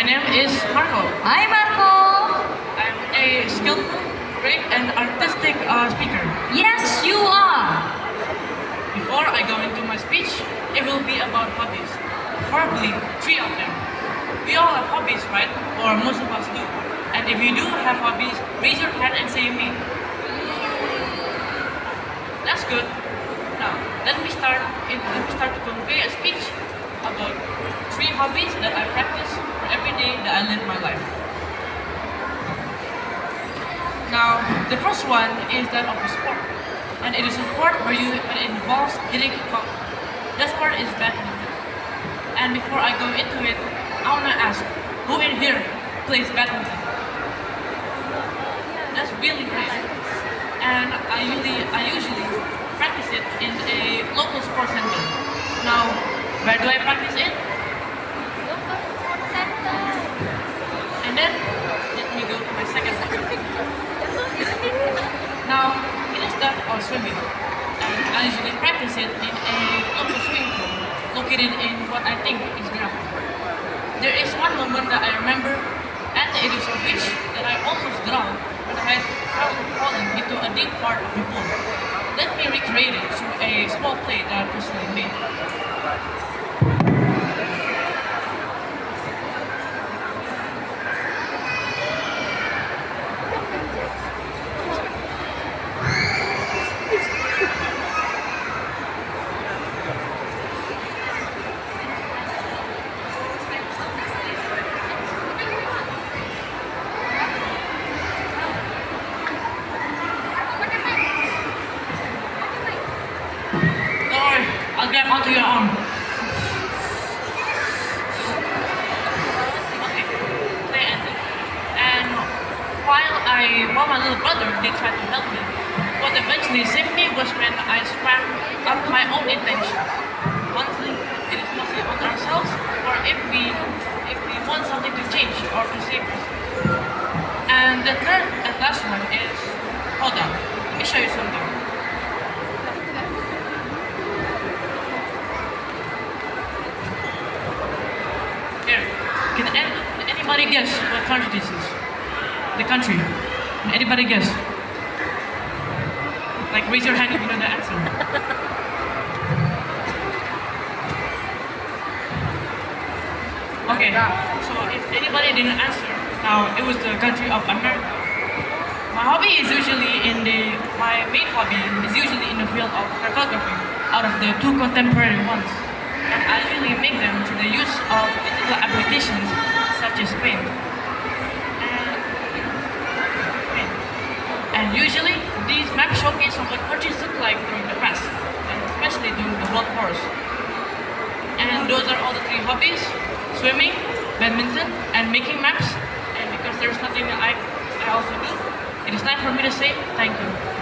name is Marco. Hi, Marco. I'm a skillful, great, and artistic speaker. Yes, you are. Before I go into my speech, it will be about hobbies. Preferably 3 of them. We all have hobbies, right? Or most of us do. And if you do have hobbies, raise your hand and say me. That's good. Now, let me start to convey a speech about 3 hobbies that I practice every day that I live my life. Now, the first one is that of a sport, and it is a sport where it involves hitting a puck. That sport is badminton. And before I go into it, I wanna ask, who in here plays badminton? That's really great. And I usually practice it in a local sports center. Now, where do I practice it? And then let me go to my second one. Now, it is that of swimming. And I usually practice it in a local swimming pool located in what I think is gravel. There is one moment that I remember, and it is a which that I almost drowned when I had fallen into a deep part of the pool. Let me recreate it through a small play that I personally made. I'll grab onto your arm. Okay, play ended. And while my little brother did try to help me, what eventually saved me was when I swam up my own intentions. Honestly, it is mostly on ourselves, or if we want something to change or to save us. And the third and last one is, hold on, let me show you something. Can anybody guess what country this is? The country. Can anybody guess? Like, raise your hand if you know the answer. Okay, so if anybody didn't answer, now it was the country of America. My main hobby is usually in the field of photography, out of the 2 contemporary ones. And I usually make them through the use of digital applications such as Paint. And usually, these maps showcase what countries look like during the past, and especially during the World Wars. And those are all the 3 hobbies: swimming, badminton, and making maps. And because there's nothing that I also do, it is time for me to say thank you.